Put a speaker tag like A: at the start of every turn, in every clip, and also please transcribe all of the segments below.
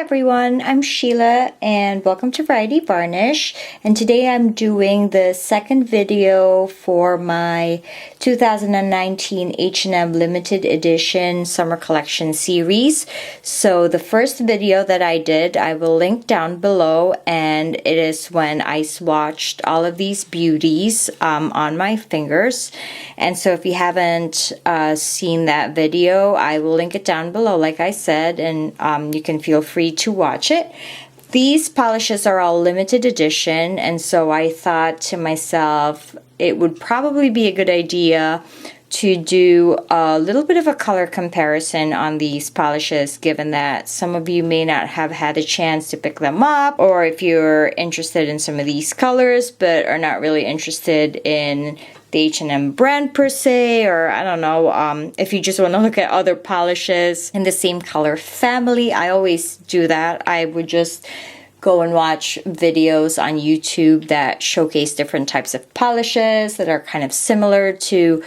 A: everyone, I'm Sheila and welcome to Variety Varnish, and today I'm doing the second video for my 2019 H&M limited edition summer collection series. So the first video that I did I will link down below, and it is when I swatched all of these beauties on my fingers. And so if you haven't seen that video, I will link it down below like I said, and you can feel free to watch it. These polishes are all limited edition, and so I thought to myself it would probably be a good idea to do a little bit of a color comparison on these polishes, given that some of you may not have had a chance to pick them up, or if you're interested in some of these colors but are not really interested in the H&M brand per se, or I don't know, if you just want to look at other polishes in the same color family. I always do that. I would just go and watch videos on YouTube that showcase different types of polishes that are kind of similar to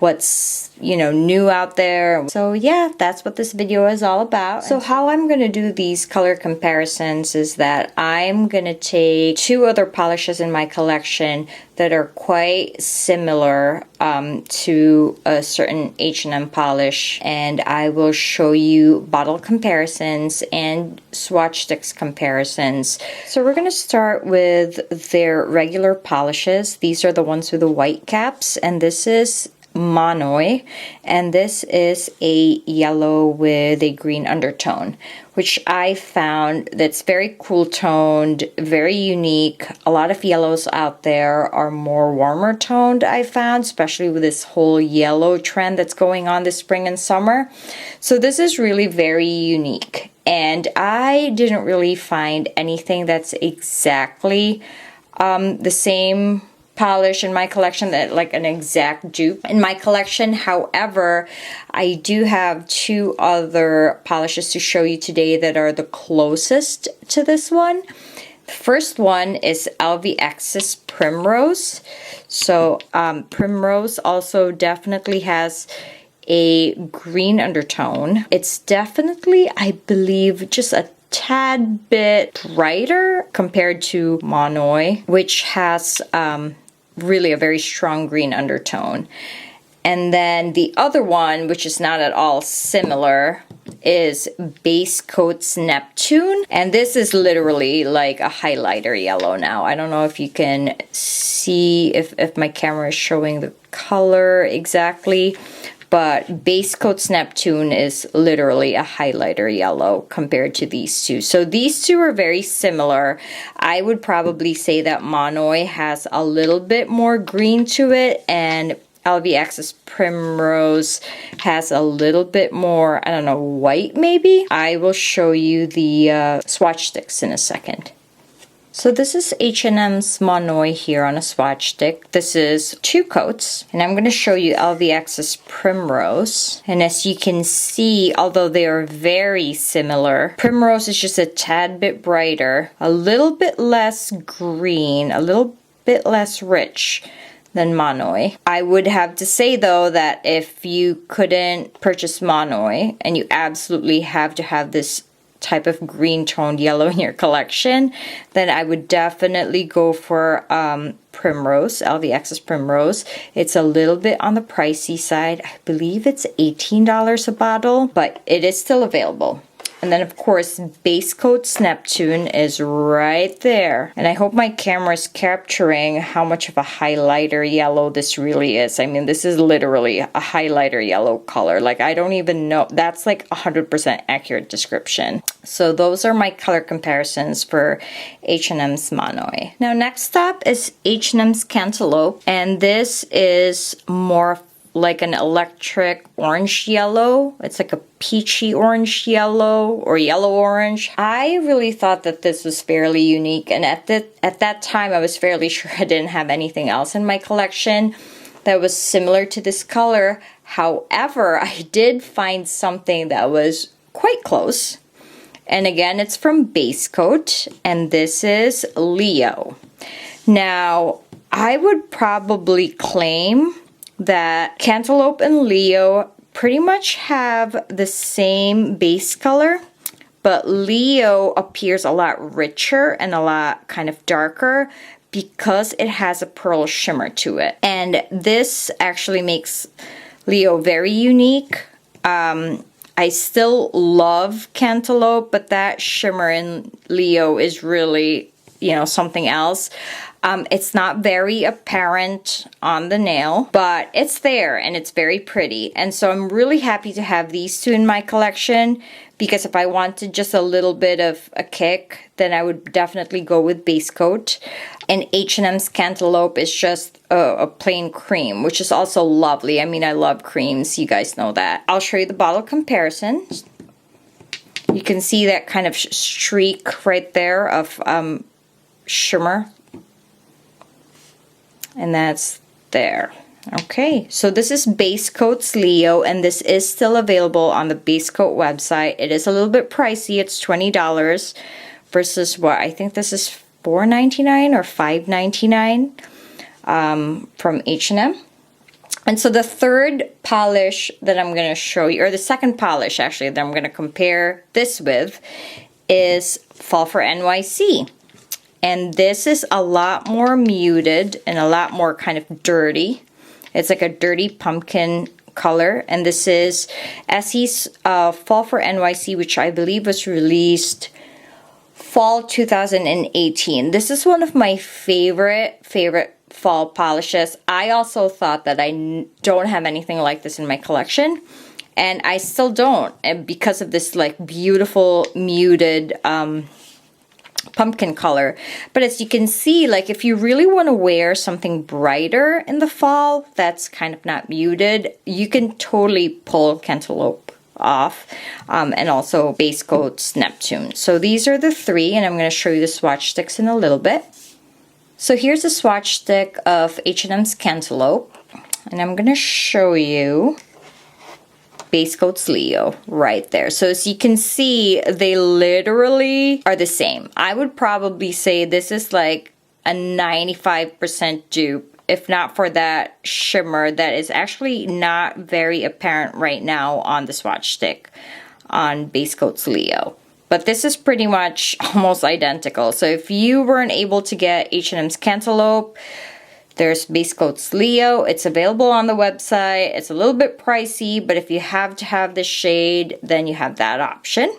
A: what's, you know, new out there. So yeah, that's what this video is all about. So how I'm going to do these color comparisons is that I'm going to take two other polishes in my collection that are quite similar to a certain H&M polish, and I will show you bottle comparisons and swatch sticks comparisons. So we're going to start with their regular polishes. These are the ones with the white caps, and this is Monoi, and this is a yellow with a green undertone, which I found that's very cool toned, very unique. A lot of yellows out there are more warmer toned, I found, especially with this whole yellow trend that's going on this spring and summer. So this is really very unique, and I didn't really find anything that's exactly the same polish in my collection, that like an exact dupe in my collection. However, I do have two other polishes to show you today that are the closest to this one. The first one is LVX's Primrose. So Primrose also definitely has a green undertone. It's definitely, I believe, just a tad bit brighter compared to Monoi, which has really a very strong green undertone. And then the other one, which is not at all similar, is Base Coat's Neptune, and this is literally like a highlighter yellow now. I don't know if you can see if my camera is showing the color exactly, but Base Coat's Neptune is literally a highlighter yellow compared to these two. So these two are very similar. I would probably say that Monoi has a little bit more green to it, and LVX's Primrose has a little bit more, I don't know, white maybe? I will show you the swatch sticks in a second. So this is H&M's Monoi here on a swatch stick. This is two coats, and I'm going to show you LVX's Primrose. And as you can see, although they are very similar, Primrose is just a tad bit brighter, a little bit less green, a little bit less rich than Monoi. I would have to say though that if you couldn't purchase Monoi and you absolutely have to have this type of green toned yellow in your collection, then I would definitely go for Primrose, LVX's Primrose. It's a little bit on the pricey side. I believe it's $18 a bottle, but it is still available. And then of course Base Coat's Neptune is right there. And I hope my camera is capturing how much of a highlighter yellow this really is. I mean, this is literally a highlighter yellow color. Like, I don't even know. That's like 100% accurate description. So those are my color comparisons for H&M's Monoi. Now next up is H&M's Cantaloupe. And this is more like an electric orange yellow. It's like a peachy orange yellow or yellow orange. I really thought that this was fairly unique, and at that time I was fairly sure I didn't have anything else in my collection that was similar to this color. However, I did find something that was quite close, and again, it's from Base Coat, and this is Leo. Now, I would probably claim that Cantaloupe and Leo pretty much have the same base color, but Leo appears a lot richer and a lot kind of darker because it has a pearl shimmer to it. And this actually makes Leo very unique. I still love Cantaloupe, but that shimmer in Leo is really, you know, something else. It's not very apparent on the nail, but it's there and it's very pretty. And so I'm really happy to have these two in my collection, because if I wanted just a little bit of a kick, then I would definitely go with base coat. And H&M's Cantaloupe is just a plain cream, which is also lovely. I mean, I love creams. You guys know that. I'll show you the bottle comparison. You can see that kind of streak right there of shimmer. And that's there. Okay, so this is Base Coats Leo, and this is still available on the Base Coat website. It is a little bit pricey. It's $20 versus what? I think this is $4.99 or $5.99 from H&M. And so the third polish that I'm going to show you, or the second polish actually that I'm going to compare this with, is Fall for NYC. And this is a lot more muted and a lot more kind of dirty. It's like a dirty pumpkin color. And this is Essie's Fall for NYC, which I believe was released fall 2018. This is one of my favorite fall polishes. I also thought that I don't have anything like this in my collection. And I still don't. And because of this like beautiful muted pumpkin color. But as you can see, like if you really want to wear something brighter in the fall that's kind of not muted, you can totally pull Cantaloupe off, and also Base Coat's Neptune. So these are the three, and I'm going to show you the swatch sticks in a little bit. So here's a swatch stick of H&M's Cantaloupe, and I'm going to show you Base Coats Leo right there. So as you can see, they literally are the same. I would probably say this is like a 95% dupe, if not for that shimmer that is actually not very apparent right now on the swatch stick on Base Coats Leo. But this is pretty much almost identical. So if you weren't able to get H&M's Cantaloupe, there's Base Coats Leo. It's available on the website. It's a little bit pricey, but if you have to have the shade, then you have that option.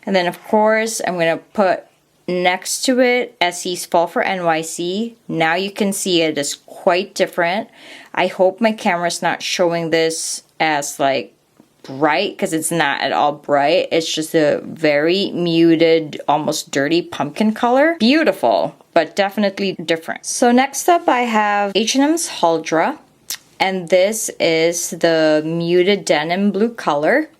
A: And then of course, I'm going to put next to it Essie's Fall for NYC. Now you can see it is quite different. I hope my camera's not showing this as like bright, because it's not at all bright. It's just a very muted, almost dirty pumpkin color. Beautiful, but definitely different. So next up I have H&M's Huldra, and this is the muted denim blue color.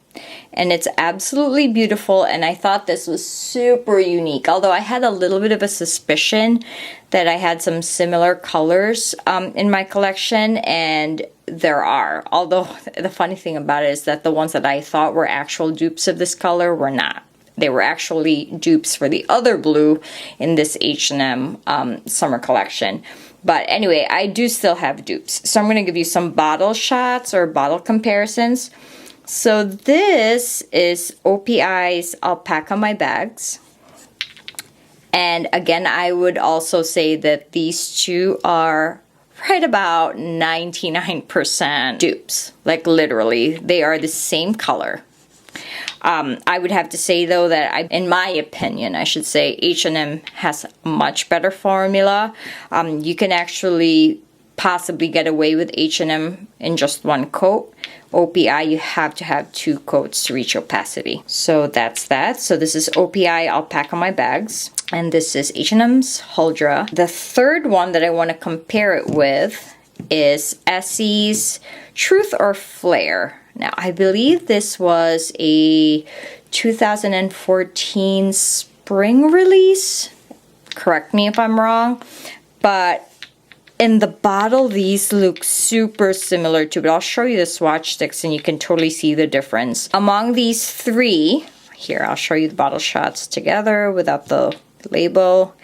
A: And it's absolutely beautiful, and I thought this was super unique, although I had a little bit of a suspicion that I had some similar colors in my collection, and there are. Although the funny thing about it is that the ones that I thought were actual dupes of this color were not. They were actually dupes for the other blue in this H&M summer collection. But anyway, I do still have dupes. So I'm going to give you some bottle shots or bottle comparisons. So this is OPI's Alpaca My Bags. And again, I would also say that these two are right about 99% dupes. Like literally, they are the same color. I would have to say though that in my opinion, I should say H&M has a much better formula. You can actually possibly get away with H&M in just one coat. OPI, you have to have 2 coats to reach opacity. So that's that. So this is OPI Alpaca My Bags, and this is H&M's Huldra. The third one that I want to compare it with is Essie's Truth or Flare. Now, I believe this was a 2014 spring release. Correct me if I'm wrong, but in the bottle, these look super similar to, but I'll show you the swatch sticks and you can totally see the difference. Among these three, here, I'll show you the bottle shots together without the label.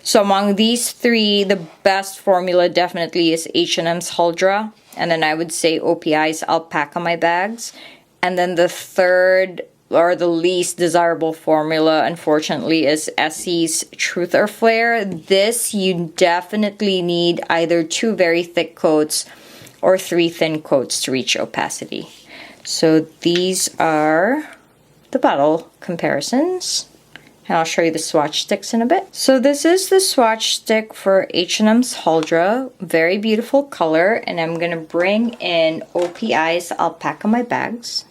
A: So among these three, the best formula definitely is H&M's Huldra. And then I would say OPI's Alpaca My Bags. And then the third, or the least desirable formula, unfortunately, is Essie's Truth or Flare. This, you definitely need either 2 very thick coats or 3 thin coats to reach opacity. So these are the bottle comparisons. And I'll show you the swatch sticks in a bit. So this is the swatch stick for H&M's Huldra. Very beautiful color. And I'm going to bring in OPI's Alpaca My Bags.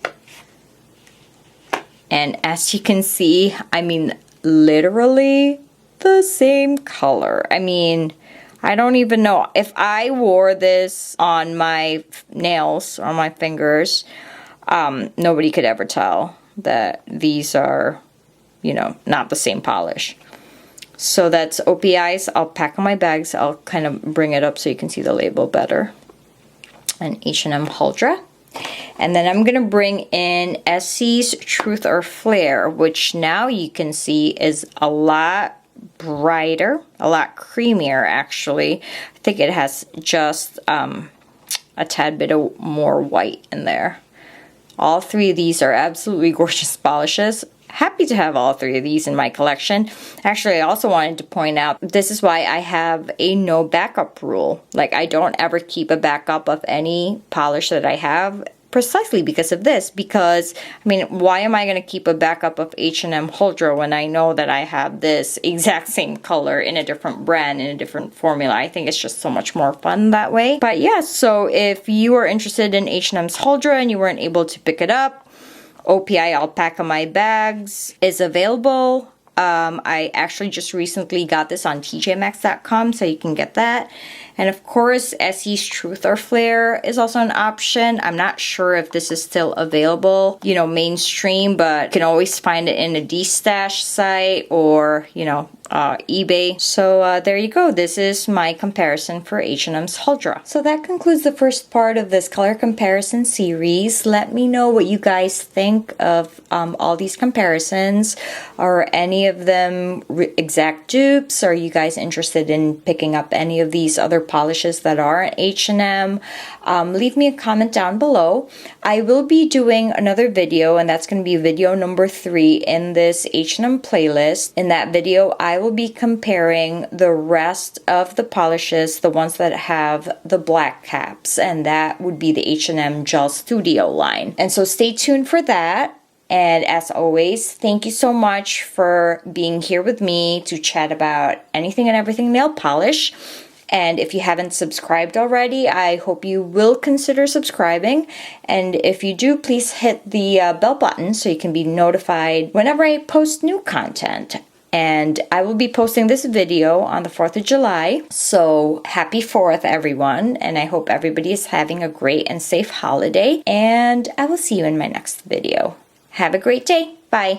A: And as you can see, I mean, literally the same color. I mean, I don't even know. If I wore this on my nails or my fingers, nobody could ever tell that these are, you know, not the same polish. So that's OPI's Alpaca My Bags. I'll kind of bring it up so you can see the label better. And H&M Huldra. And then I'm going to bring in Essie's Truth or Flare, which now you can see is a lot brighter, a lot creamier actually. I think it has just a tad bit of more white in there. All 3 of these are absolutely gorgeous polishes. Happy to have all 3 of these in my collection. Actually, I also wanted to point out, this is why I have a no backup rule. Like, I don't ever keep a backup of any polish that I have, precisely because of this. Because, I mean, why am I going to keep a backup of H&M Huldra when I know that I have this exact same color in a different brand, in a different formula? I think it's just so much more fun that way. But yeah, so if you are interested in H&M's Huldra and you weren't able to pick it up, OPI Alpaca My Bags is available. I actually just recently got this on tjmax.com, so you can get that. And of course, Essie's Truth or Flare is also an option. I'm not sure if this is still available, you know, mainstream, but you can always find it in a D-stash site or, you know, eBay. So there you go. This is my comparison for H&M's Huldra. So that concludes the first part of this color comparison series. Let me know what you guys think of all these comparisons. Are any of them exact dupes? Are you guys interested in picking up any of these other polishes that are at H&M? Leave me a comment down below. I will be doing another video, and that's going to be video number 3 in this H&M playlist. In that video, I will be comparing the rest of the polishes, the ones that have the black caps, and that would be the H&M Gel Studio line. And so stay tuned for that. And as always, thank you so much for being here with me to chat about anything and everything nail polish. And if you haven't subscribed already, I hope you will consider subscribing. And if you do, please hit the bell button so you can be notified whenever I post new content. And I will be posting this video on the 4th of July. So happy 4th, everyone. And I hope everybody is having a great and safe holiday. And I will see you in my next video. Have a great day. Bye.